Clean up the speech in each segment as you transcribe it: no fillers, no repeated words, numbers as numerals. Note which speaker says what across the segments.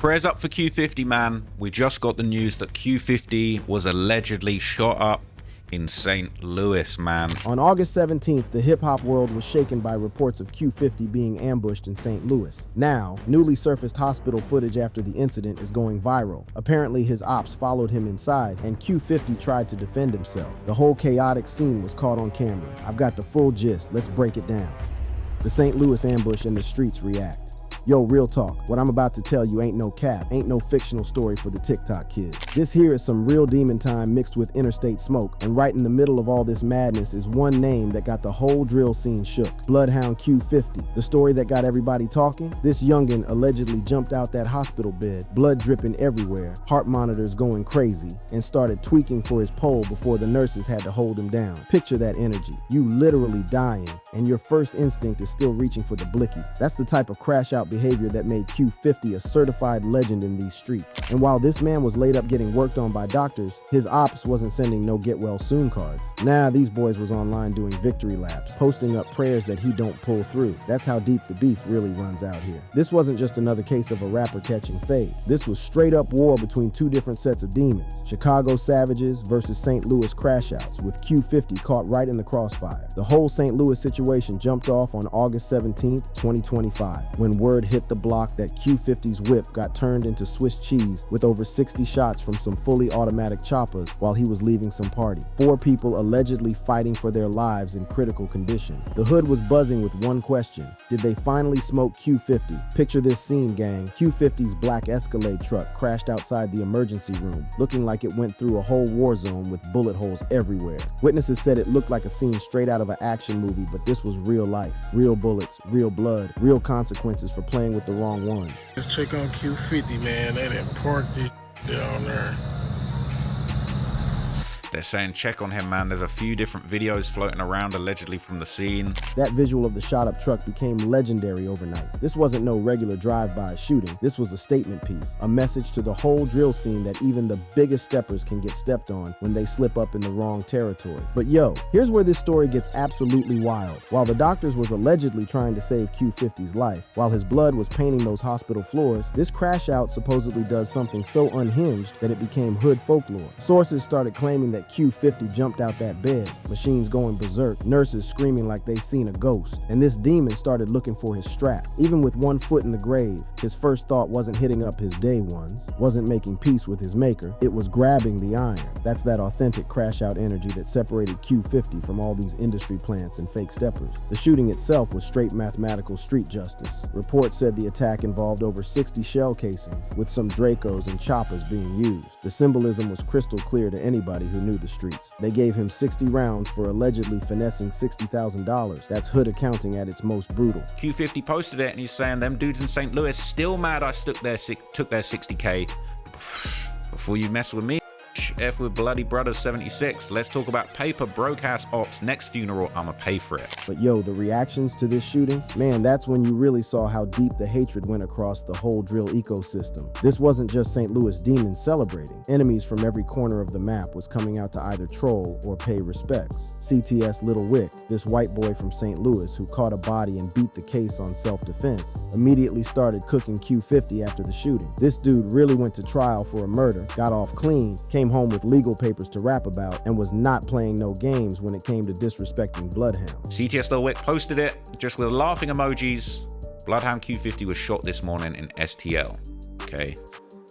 Speaker 1: prayers up for Q50, man. We just got the news that Q50 was allegedly shot up in St. Louis, man.
Speaker 2: On August 17th, the hip-hop world was shaken by reports of Q50 being ambushed in St. Louis. Now, newly surfaced hospital footage after the incident is going viral. Apparently, his ops followed him inside, and Q50 tried to defend himself. The whole chaotic scene was caught on camera. I've got the full gist. Let's break it down. The St. Louis ambush and the streets react. Yo, real talk, what I'm about to tell you ain't no cap, ain't no fictional story for the TikTok kids. This here is some real demon time mixed with interstate smoke, and right in the middle of all this madness is one name that got the whole drill scene shook. Bloodhound Q50. The story that got everybody talking? This youngin' allegedly jumped out that hospital bed, blood dripping everywhere, heart monitors going crazy, and started tweaking for his pole before the nurses had to hold him down. Picture that energy. You literally dying, and your first instinct is still reaching for the blicky. That's the type of crash out behavior that made Q50 a certified legend in these streets. And while this man was laid up getting worked on by doctors, his ops wasn't sending no get well soon cards. Nah, these boys was online doing victory laps, posting up prayers that he don't pull through. That's how deep the beef really runs out here. This wasn't just another case of a rapper catching fade. This was straight up war between two different sets of demons. Chicago savages versus St. Louis crash outs, with Q50 caught right in the crossfire. The whole St. Louis situation jumped off on August 17th, 2025, when word hit the block that Q50's whip got turned into Swiss cheese with over 60 shots from some fully automatic choppers while he was leaving some party. 4 people allegedly fighting for their lives in critical condition. The hood was buzzing with one question: did they finally smoke Q50? Picture this scene, gang. Q50's black Escalade truck crashed outside the emergency room, looking like it went through a whole war zone with bullet holes everywhere. Witnesses said it looked like a scene straight out of an action movie, but this was real life. Real bullets, real blood, real consequences for playing with the wrong ones.
Speaker 3: Let's check on Q50, man. They done parked this down there.
Speaker 1: They're saying check on him, man. There's a few different videos floating around allegedly from the scene.
Speaker 2: That visual of the shot up truck became legendary overnight. This wasn't no regular drive-by shooting. This was a statement piece, a message to the whole drill scene that even the biggest steppers can get stepped on when they slip up in the wrong territory. But yo, here's where this story gets absolutely wild. While the doctors was allegedly trying to save Q50's life, while his blood was painting those hospital floors, this crash out supposedly does something so unhinged that it became hood folklore. Sources started claiming that Q50 jumped out that bed, machines going berserk, nurses screaming like they seen a ghost, and this demon started looking for his strap. Even with one foot in the grave, his first thought wasn't hitting up his day ones, wasn't making peace with his maker, it was grabbing the iron. That's that authentic crash out energy that separated Q50 from all these industry plants and fake steppers. The shooting itself was straight mathematical street justice. Reports said the attack involved over 60 shell casings, with some Dracos and choppers being used. The symbolism was crystal clear to anybody who knew the streets. They gave him 60 rounds for allegedly finessing $60,000. That's hood accounting at its most brutal.
Speaker 1: Q50 posted it and he's saying them dudes in St. Louis still mad I took their 60K. Before you mess with me, F with Bloody Brothers 76. Let's talk about paper broke ass ops. Next funeral, I'ma pay for it.
Speaker 2: But yo, the reactions to this shooting, man, that's when you really saw how deep the hatred went across the whole drill ecosystem. This wasn't just St. Louis demons celebrating. Enemies from every corner of the map was coming out to either troll or pay respects. CTS Little Wick, this white boy from St. Louis who caught a body and beat the case on self-defense, immediately started cooking Q50 after the shooting. This dude really went to trial for a murder, got off clean, came home with legal papers to rap about, and was not playing no games when it came to disrespecting Bloodhound.
Speaker 1: CTS Lil Wick posted it just with laughing emojis. Bloodhound Q50 was shot this morning in STL. Okay,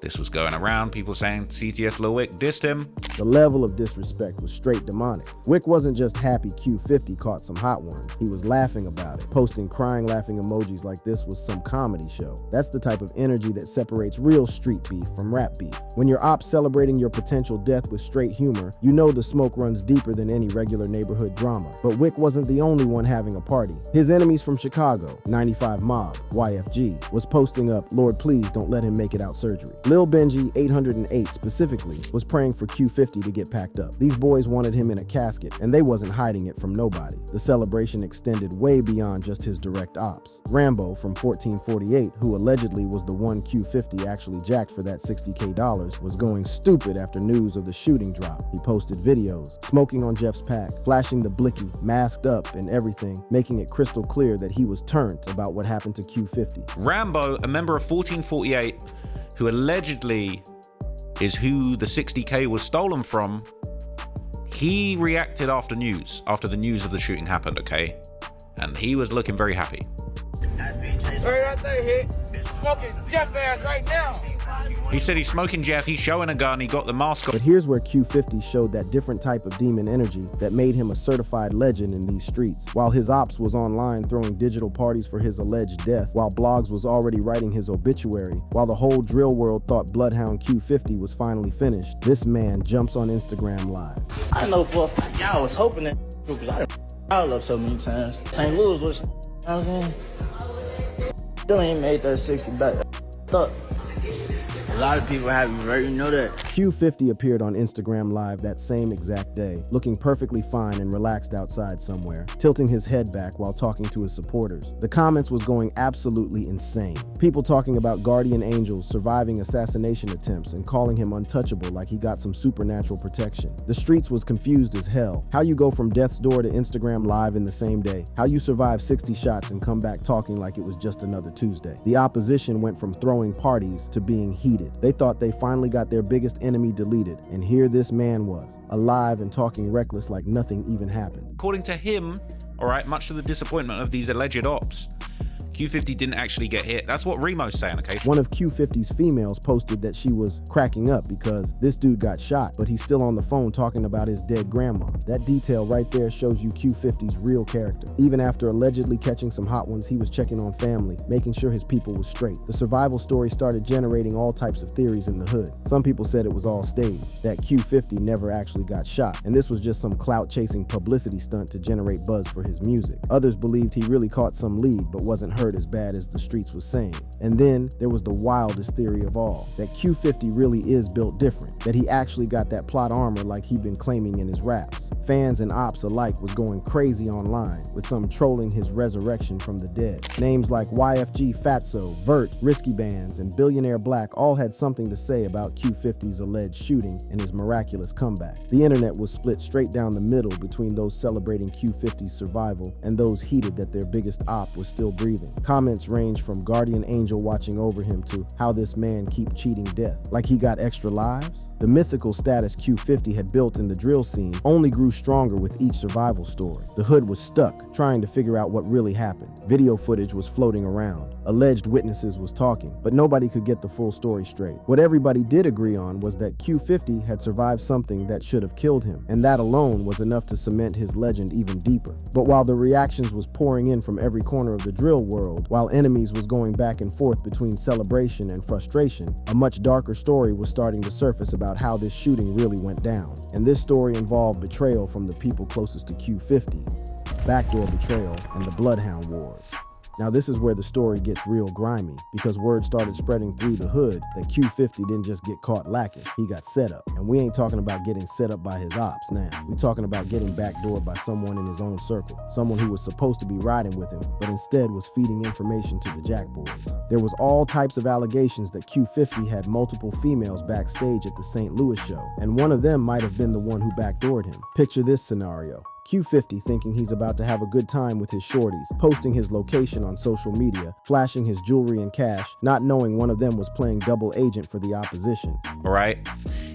Speaker 1: this was going around, people saying CTS Lil Wick dissed him.
Speaker 2: The level of disrespect was straight demonic. Wick wasn't just happy Q50 caught some hot ones. He was laughing about it, posting crying laughing emojis like this was some comedy show. That's the type of energy that separates real street beef from rap beef. When your ops celebrating your potential death with straight humor, you know the smoke runs deeper than any regular neighborhood drama. But Wick wasn't the only one having a party. His enemies from Chicago, 95 Mob, YFG, was posting up, "Lord please don't let him make it out surgery." Lil Benji 808 specifically was praying for Q50 to get packed up. These boys wanted him in a casket, and they wasn't hiding it from nobody. The celebration extended way beyond just his direct ops. Rambo from 1448, who allegedly was the one Q50 actually jacked for that $60K, was going stupid after news of the shooting drop. He posted videos, smoking on Jeff's pack, flashing the blicky, masked up and everything, making it crystal clear that he was turned about what happened to Q50.
Speaker 1: Rambo, a member of 1448, who allegedly is who the 60K was stolen from, he reacted after the news of the shooting happened, okay? And he was looking very happy.
Speaker 4: That thing hit. Smoking Jeff ass right now.
Speaker 1: He said he's smoking Jeff, he's showing a gun, he got the mask on.
Speaker 2: But here's where Q50 showed that different type of demon energy that made him a certified legend in these streets. While his ops was online throwing digital parties for his alleged death, while blogs was already writing his obituary, while the whole drill world thought Bloodhound Q50 was finally finished, this man jumps on Instagram Live.
Speaker 5: I know for a fact y'all was hoping that because I done y'all up so many times. St. Louis was, you know what I'm saying? Still ain't made that 60 back. Thought a lot of people have you, right? You know that.
Speaker 2: Q50 appeared on Instagram Live that same exact day, looking perfectly fine and relaxed outside somewhere, tilting his head back while talking to his supporters. The comments was going absolutely insane. People talking about guardian angels surviving assassination attempts and calling him untouchable like he got some supernatural protection. The streets was confused as hell. How you go from death's door to Instagram Live in the same day? How you survive 60 shots and come back talking like it was just another Tuesday? The opposition went from throwing parties to being heated. They thought they finally got their biggest enemy deleted, and here this man was, alive and talking reckless like nothing even happened.
Speaker 1: According to him, all right, much to the disappointment of these alleged ops, Q50 didn't actually get hit. That's what Remo's saying, okay?
Speaker 2: One of Q50's females posted that she was cracking up because this dude got shot, but he's still on the phone talking about his dead grandma. That detail right there shows you Q50's real character. Even after allegedly catching some hot ones, he was checking on family, making sure his people was straight. The survival story started generating all types of theories in the hood. Some people said it was all staged, that Q50 never actually got shot, and this was just some clout-chasing publicity stunt to generate buzz for his music. Others believed he really caught some lead, but wasn't hurt as bad as the streets was saying. And then there was the wildest theory of all, that Q50 really is built different, that he actually got that plot armor like he'd been claiming in his raps. Fans and ops alike was going crazy online, with some trolling his resurrection from the dead. Names like YFG Fatso, Vert, Risky Bands, and Billionaire Black all had something to say about Q50's alleged shooting and his miraculous comeback. The internet was split straight down the middle between those celebrating Q50's survival and those heated that their biggest op was still breathing. Comments range from guardian angel watching over him to how this man keep cheating death, like he got extra lives. The mythical status Q50 had built in the drill scene only grew stronger with each survival story. The hood was stuck, trying to figure out what really happened. Video footage was floating around. Alleged witnesses was talking, but nobody could get the full story straight. What everybody did agree on was that Q50 had survived something that should have killed him, and that alone was enough to cement his legend even deeper. But while the reactions was pouring in from every corner of the drill world, while enemies was going back and forth between celebration and frustration, a much darker story was starting to surface about how this shooting really went down. And this story involved betrayal from the people closest to Q50, backdoor betrayal, and the Bloodhound Wars. Now this is where the story gets real grimy, because word started spreading through the hood that Q50 didn't just get caught lacking, he got set up. And we ain't talking about getting set up by his ops now. We talking about getting backdoored by someone in his own circle, someone who was supposed to be riding with him, but instead was feeding information to the Jack Boys. There was all types of allegations that Q50 had multiple females backstage at the St. Louis show, and one of them might have been the one who backdoored him. Picture this scenario. Q50 thinking he's about to have a good time with his shorties, posting his location on social media, flashing his jewelry and cash, not knowing one of them was playing double agent for the opposition.
Speaker 1: All right.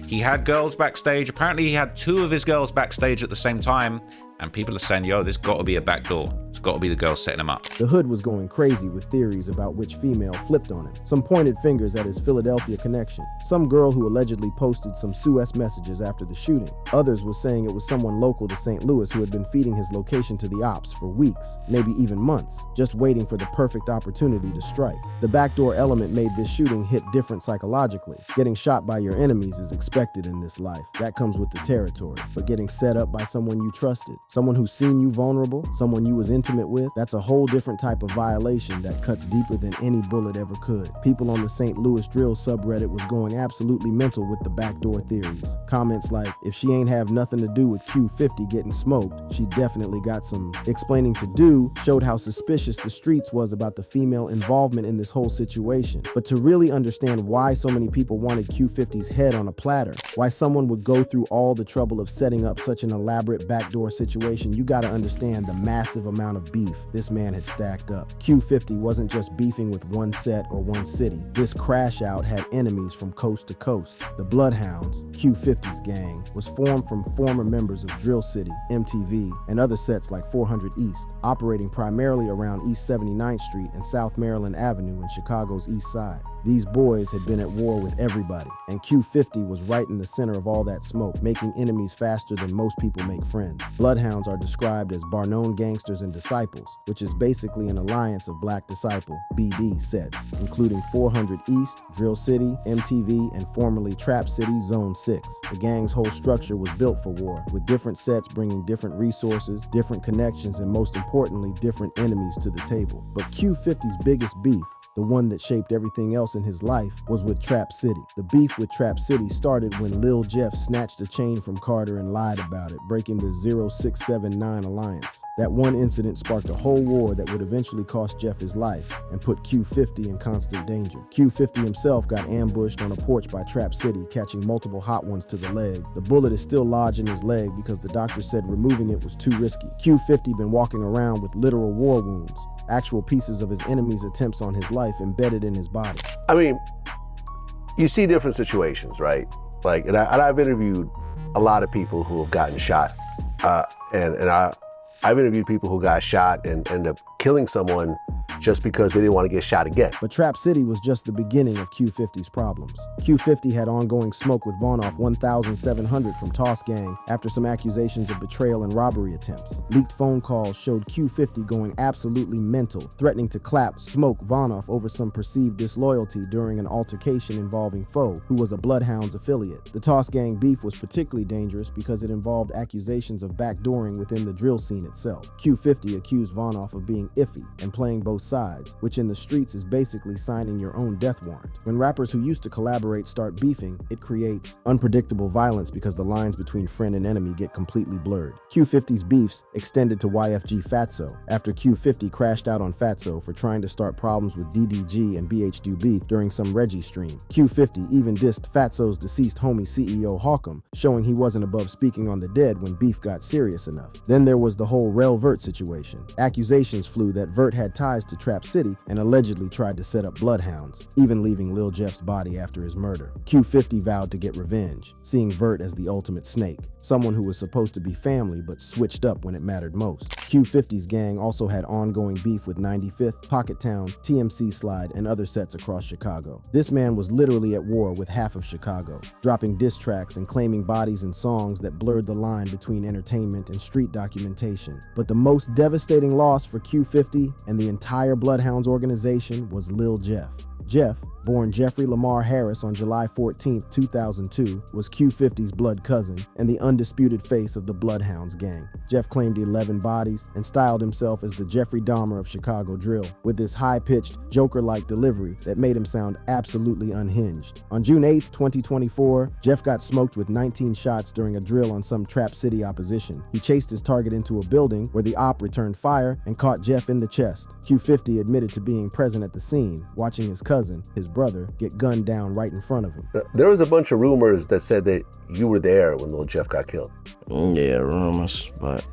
Speaker 1: He had girls backstage. Apparently he had two of his girls backstage at the same time. And people are saying, yo, this got to be a backdoor. It's got to be the girl setting him up.
Speaker 2: The hood was going crazy with theories about which female flipped on him. Some pointed fingers at his Philadelphia connection. Some girl who allegedly posted some Suez messages after the shooting. Others was saying it was someone local to St. Louis who had been feeding his location to the ops for weeks, maybe even months, just waiting for the perfect opportunity to strike. The backdoor element made this shooting hit different psychologically. Getting shot by your enemies is expected in this life. That comes with the territory. But getting set up by someone you trusted, someone who's seen you vulnerable, someone you was intimate with, that's a whole different type of violation that cuts deeper than any bullet ever could. People on the St. Louis drill subreddit was going absolutely mental with the backdoor theories. Comments like, if she ain't have nothing to do with Q50 getting smoked, she definitely got some explaining to do, showed how suspicious the streets was about the female involvement in this whole situation. But to really understand why so many people wanted Q50's head on a platter, why someone would go through all the trouble of setting up such an elaborate backdoor situation, you gotta understand the massive amount of of beef this man had stacked up. Q50 wasn't just beefing with one set or one city. This crash out had enemies from coast to coast. The Bloodhounds, Q50's gang, was formed from former members of Drill City, MTV, and other sets like 400 East, operating primarily around East 79th Street and South Maryland Avenue in Chicago's East Side. These boys had been at war with everybody, and Q50 was right in the center of all that smoke, making enemies faster than most people make friends. Bloodhounds are described as Bar-known gangsters and disciples, which is basically an alliance of Black Disciple, BD sets, including 400 East, Drill City, MTV, and formerly Trap City, Zone 6. The gang's whole structure was built for war, with different sets bringing different resources, different connections, and most importantly, different enemies to the table. But Q50's biggest beef, the one that shaped everything else in his life, was with Trap City. The beef with Trap City started when Lil Jeff snatched a chain from Carter and lied about it, breaking the 0679 alliance. That one incident sparked a whole war that would eventually cost Jeff his life and put Q50 in constant danger. Q50 himself got ambushed on a porch by Trap City, catching multiple hot ones to the leg. The bullet is still lodged in his leg because the doctor said removing it was too risky. Q50 been walking around with literal war wounds, actual pieces of his enemy's attempts on his life embedded in his body.
Speaker 6: I mean, you see different situations, right? Like, and I've interviewed a lot of people who have gotten shot, I've interviewed people who got shot and ended up killing someone just because they didn't want to get shot again.
Speaker 2: But Trap City was just the beginning of Q50's problems. Q50 had ongoing smoke with Vaughnoff 1700 from Toss Gang after some accusations of betrayal and robbery attempts. Leaked phone calls showed Q50 going absolutely mental, threatening to smoke Vaughnoff over some perceived disloyalty during an altercation involving Foe, who was a Bloodhounds affiliate. The Toss Gang beef was particularly dangerous because it involved accusations of backdooring within the drill scene itself. Q50 accused Vaughnoff of being iffy and playing both sides, which in the streets is basically signing your own death warrant. When rappers who used to collaborate start beefing, it creates unpredictable violence because the lines between friend and enemy get completely blurred. Q50's beefs extended to YFG Fatso after Q50 crashed out on Fatso for trying to start problems with DDG and BH2B during some Reggie stream. Q50 even dissed Fatso's deceased homie CEO Hawkum, showing he wasn't above speaking on the dead when beef got serious enough. Then there was the whole Rel Vert situation. Accusations flew that Vert had ties to Trap City and allegedly tried to set up Bloodhounds, even leaving Lil Jeff's body after his murder. Q50 vowed to get revenge, seeing Vert as the ultimate snake, someone who was supposed to be family but switched up when it mattered most. Q50's gang also had ongoing beef with 95th, Pocket Town, TMC Slide, and other sets across Chicago. This man was literally at war with half of Chicago, dropping diss tracks and claiming bodies in songs that blurred the line between entertainment and street documentation. But the most devastating loss for Q50 and the entire Bloodhounds organization was Lil Jeff. Jeff, born Jeffrey Lamar Harris on July 14, 2002, was Q50's blood cousin and the undisputed face of the Bloodhounds gang. Jeff claimed 11 bodies and styled himself as the Jeffrey Dahmer of Chicago drill, with this high-pitched, Joker-like delivery that made him sound absolutely unhinged. On June 8, 2024, Jeff got smoked with 19 shots during a drill on some Trap City opposition. He chased his target into a building where the op returned fire and caught Jeff in the chest. Q50 admitted to being present at the scene, watching his cousin, his brother, get gunned down right in front of him.
Speaker 6: There was a bunch of rumors that said that you were there when Lil Jeff got killed.
Speaker 5: Yeah, rumors, but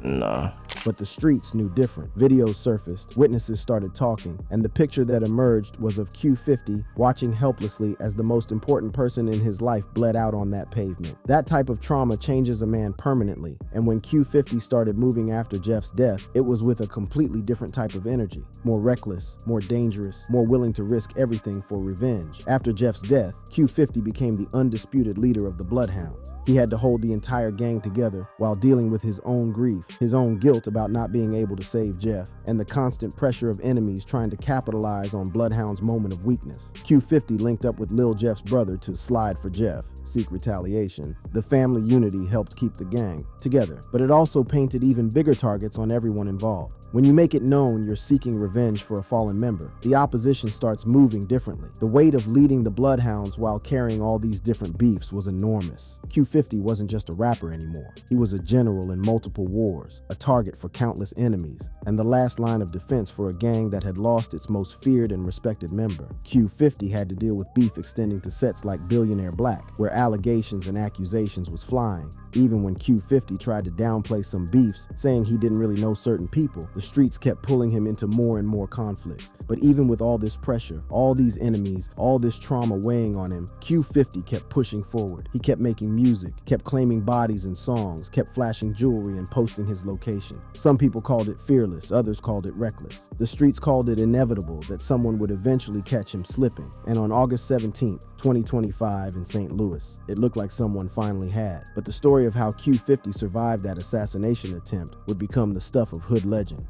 Speaker 5: nah.
Speaker 2: But the streets knew different. Videos surfaced, witnesses started talking, and the picture that emerged was of Q50 watching helplessly as the most important person in his life bled out on that pavement. That type of trauma changes a man permanently, and when Q50 started moving after Jeff's death, it was with a completely different type of energy. More reckless, more dangerous, more willing to risk everything for revenge. After Jeff's death, Q50 became the undisputed leader of the Bloodhounds. He had to hold the entire gang together while dealing with his own grief, his own guilt about not being able to save Jeff, and the constant pressure of enemies trying to capitalize on Bloodhound's moment of weakness. Q50 linked up with Lil Jeff's brother to slide for Jeff, seek retaliation. The family unity helped keep the gang together, but it also painted even bigger targets on everyone involved. When you make it known you're seeking revenge for a fallen member, the opposition starts moving differently. The weight of leading the Bloodhounds while carrying all these different beefs was enormous. Q50 wasn't just a rapper anymore. He was a general in multiple wars, a target for countless enemies, and the last line of defense for a gang that had lost its most feared and respected member. Q50 had to deal with beef extending to sets like Billionaire Black, where allegations and accusations was flying. Even when Q50 tried to downplay some beefs, saying he didn't really know certain people, the streets kept pulling him into more and more conflicts. But even with all this pressure, all these enemies, all this trauma weighing on him, Q50 kept pushing forward. He kept making music, kept claiming bodies in songs, kept flashing jewelry and posting his location. Some people called it fearless, others called it reckless. The streets called it inevitable that someone would eventually catch him slipping. And on August 17th, 2025 in St. Louis, it looked like someone finally had. But the story of how Q50 survived that assassination attempt would become the stuff of hood legend.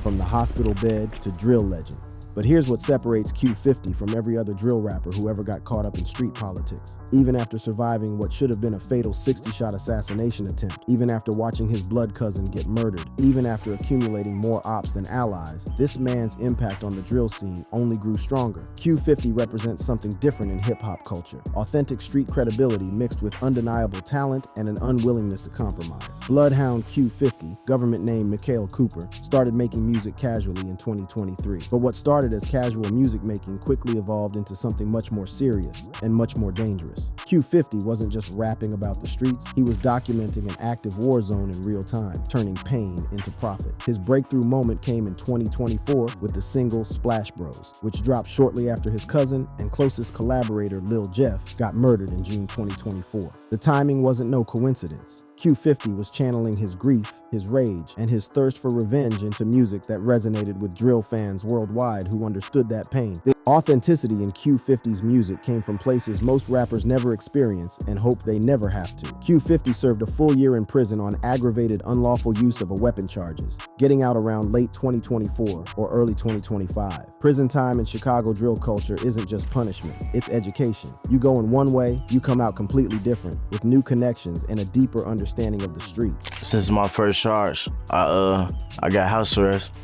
Speaker 2: From the hospital bed to drill legend. But here's what separates Q50 from every other drill rapper who ever got caught up in street politics. Even after surviving what should have been a fatal 60-shot assassination attempt, even after watching his blood cousin get murdered, even after accumulating more ops than allies, this man's impact on the drill scene only grew stronger. Q50 represents something different in hip-hop culture. Authentic street credibility mixed with undeniable talent and an unwillingness to compromise. Bloodhound Q50, government name Mikhail Cooper, started making music casually in 2023. But what started as casual music making quickly evolved into something much more serious and much more dangerous. Q50 wasn't just rapping about the streets, he was documenting an active war zone in real time, turning pain into profit. His breakthrough moment came in 2024 with the single Splash Bros, which dropped shortly after his cousin and closest collaborator Lil Jeff got murdered in June 2024. The timing wasn't no coincidence. Q50 was channeling his grief, his rage, and his thirst for revenge into music that resonated with drill fans worldwide who understood that pain. The authenticity in Q50's music came from places most rappers never experience and hope they never have to. Q50 served a full year in prison on aggravated unlawful use of a weapon charges, getting out around late 2024 or early 2025. Prison time in Chicago drill culture isn't just punishment, it's education. You go in one way, you come out completely different, with new connections and a deeper understanding of the streets.
Speaker 7: Since my first charge, I got house arrest.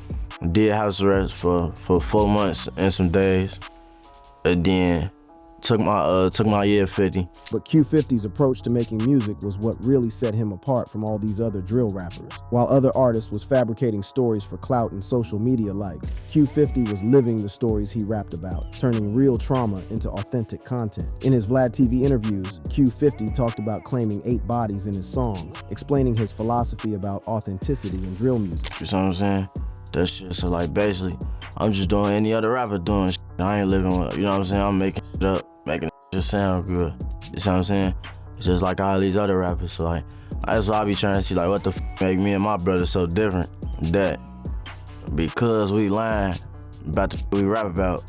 Speaker 7: Did house arrest for 4 months and some days. And then took my year 50.
Speaker 2: But Q50's approach to making music was what really set him apart from all these other drill rappers. While other artists was fabricating stories for clout and social media likes, Q50 was living the stories he rapped about, turning real trauma into authentic content. In his Vlad TV interviews, Q50 talked about claiming 8 bodies in his songs, explaining his philosophy about authenticity in drill music.
Speaker 7: You know what I'm saying? That shit, so like basically, I'm just doing any other rapper doing shit. I ain't living with, you know what I'm saying? I'm making shit up, making it just sound good. You know what I'm saying? It's just like all these other rappers, so like, that's why I be trying to see like what the f make me and my brother so different. That because we lying about the we rap about.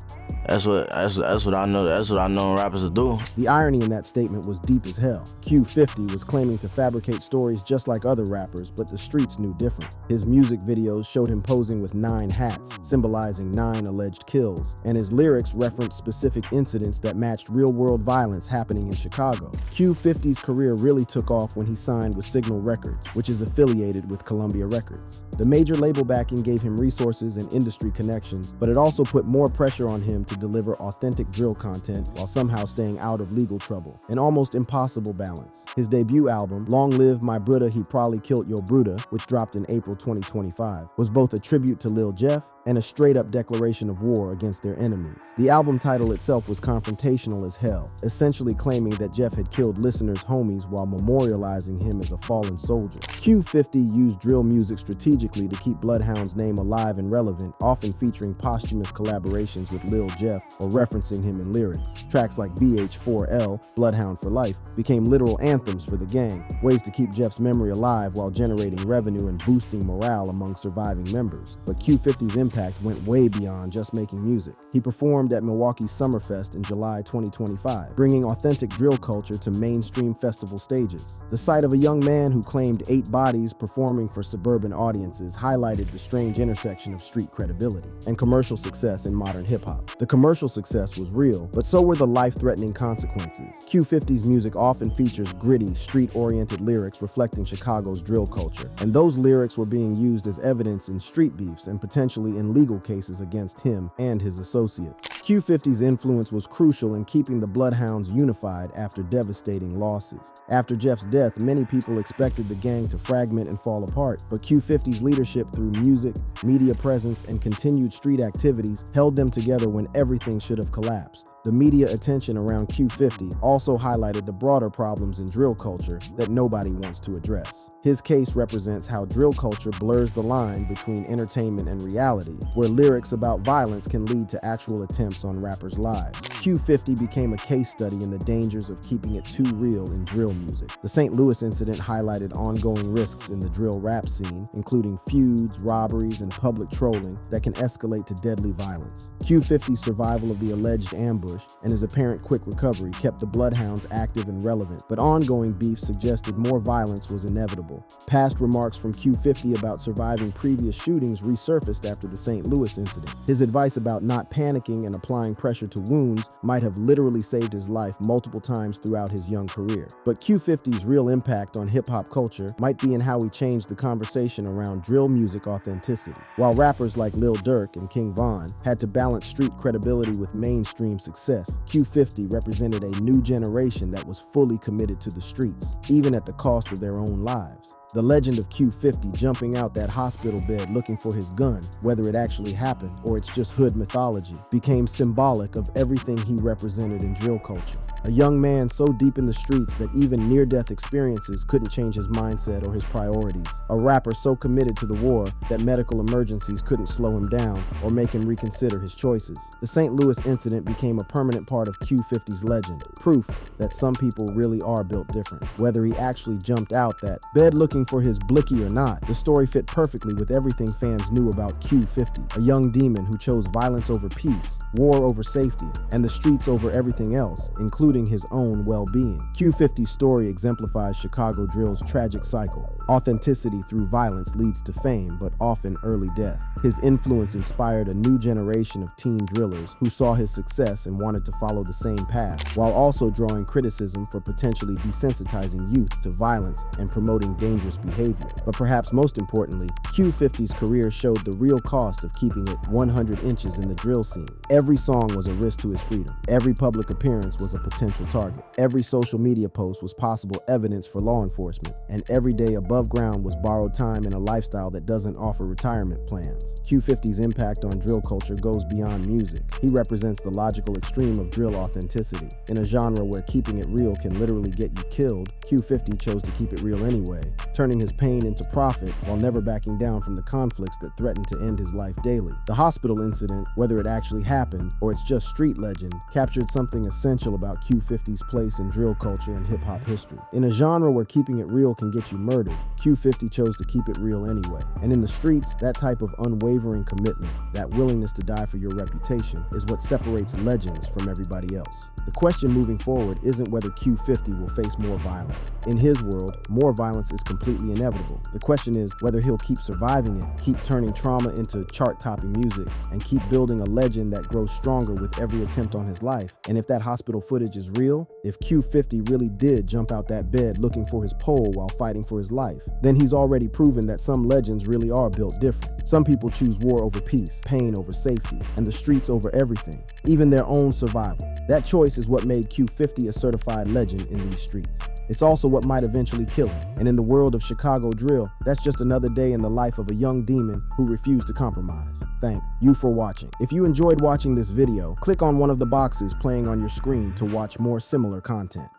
Speaker 7: That's what I know. That's what I know rappers will do.
Speaker 2: The irony in that statement was deep as hell. Q50 was claiming to fabricate stories just like other rappers, but the streets knew different. His music videos showed him posing with 9 hats, symbolizing 9 alleged kills, and his lyrics referenced specific incidents that matched real-world violence happening in Chicago. Q50's career really took off when he signed with Signal Records, which is affiliated with Columbia Records. The major label backing gave him resources and industry connections, but it also put more pressure on him to deliver authentic drill content while somehow staying out of legal trouble. An almost impossible balance. His debut album, Long Live My Bruda He Probably Killed Your Bruda, which dropped in April 2025, was both a tribute to Lil Jeff and a straight-up declaration of war against their enemies. The album title itself was confrontational as hell, essentially claiming that Jeff had killed listeners' homies while memorializing him as a fallen soldier. Q50 used drill music strategically to keep Bloodhound's name alive and relevant, often featuring posthumous collaborations with Lil Jeff or referencing him in lyrics. Tracks like BH4L, Bloodhound for Life, became literal anthems for the gang, ways to keep Jeff's memory alive while generating revenue and boosting morale among surviving members. But Q50's impact went way beyond just making music. He performed at Milwaukee's Summerfest in July 2025, bringing authentic drill culture to mainstream festival stages. The sight of a young man who claimed 8 bodies performing for suburban audiences highlighted the strange intersection of street credibility and commercial success in modern hip-hop. The commercial success was real, but so were the life-threatening consequences. Q50's music often features gritty, street-oriented lyrics reflecting Chicago's drill culture, and those lyrics were being used as evidence in street beefs and potentially in legal cases against him and his associates. Q50's influence was crucial in keeping the Bloodhounds unified after devastating losses. After Jeff's death, many people expected the gang to fragment and fall apart, but Q50's leadership through music, media presence, and continued street activities held them together when everything should have collapsed. The media attention around Q50 also highlighted the broader problems in drill culture that nobody wants to address. His case represents how drill culture blurs the line between entertainment and reality, where lyrics about violence can lead to actual attempts on rappers' lives. Q50 became a case study in the dangers of keeping it too real in drill music. The St. Louis incident highlighted ongoing risks in the drill rap scene, including feuds, robberies, and public trolling that can escalate to deadly violence. Q50's survival of the alleged ambush and his apparent quick recovery kept the Bloodhounds active and relevant, but ongoing beef suggested more violence was inevitable. Past remarks from Q50 about surviving previous shootings resurfaced after the St. Louis incident. His advice about not panicking and applying pressure to wounds might have literally saved his life multiple times throughout his young career. But Q50's real impact on hip-hop culture might be in how he changed the conversation around drill music authenticity. While rappers like Lil Durk and King Von had to balance street credibility with mainstream success, Q50 represented a new generation that was fully committed to the streets, even at the cost of their own lives. The legend of Q50 jumping out that hospital bed looking for his gun, whether it actually happened or it's just hood mythology, became symbolic of everything he represented in drill culture. A young man so deep in the streets that even near-death experiences couldn't change his mindset or his priorities. A rapper so committed to the war that medical emergencies couldn't slow him down or make him reconsider his choices. The St. Louis incident became a permanent part of Q50's legend, proof that some people really are built different. Whether he actually jumped out that bed looking for his blicky or not, the story fit perfectly with everything fans knew about Q50, a young demon who chose violence over peace, war over safety, and the streets over everything else, including his own well-being. Q50's story exemplifies Chicago drill's tragic cycle. Authenticity through violence leads to fame, but often early death. His influence inspired a new generation of teen drillers who saw his success and wanted to follow the same path, while also drawing criticism for potentially desensitizing youth to violence and promoting dangerous behavior. But perhaps most importantly, Q50's career showed the real cost of keeping it 100 inches in the drill scene. Every song was a risk to his freedom. Every public appearance was a potential target. Every social media post was possible evidence for law enforcement, and every day above ground was borrowed time in a lifestyle that doesn't offer retirement plans. Q50's impact on drill culture goes beyond music. He represents the logical extreme of drill authenticity. In a genre where keeping it real can literally get you killed, Q50 chose to keep it real anyway, turning his pain into profit while never backing down from the conflicts that threatened to end his life daily. The hospital incident, whether it actually happened or it's just street legend, captured something essential about Q50's place in drill culture and hip-hop history. In a genre where keeping it real can get you murdered, Q50 chose to keep it real anyway. And in the streets, that type of unwavering commitment, that willingness to die for your reputation, is what separates legends from everybody else. The question moving forward isn't whether Q50 will face more violence. In his world, more violence is completely inevitable. The question is whether he'll keep surviving it, keep turning trauma into chart-topping music, and keep building a legend that grows stronger with every attempt on his life. And if that hospital footage is real, if Q50 really did jump out that bed looking for his pole while fighting for his life, then he's already proven that some legends really are built different. Some people choose war over peace, pain over safety, and the streets over everything, even their own survival. That choice is what made Q50 a certified legend in these streets. It's also what might eventually kill him. And in the world of Chicago drill, that's just another day in the life of a young demon who refused to compromise. Thank you for watching. If you enjoyed watching this video, click on one of the boxes playing on your screen to watch more similar content.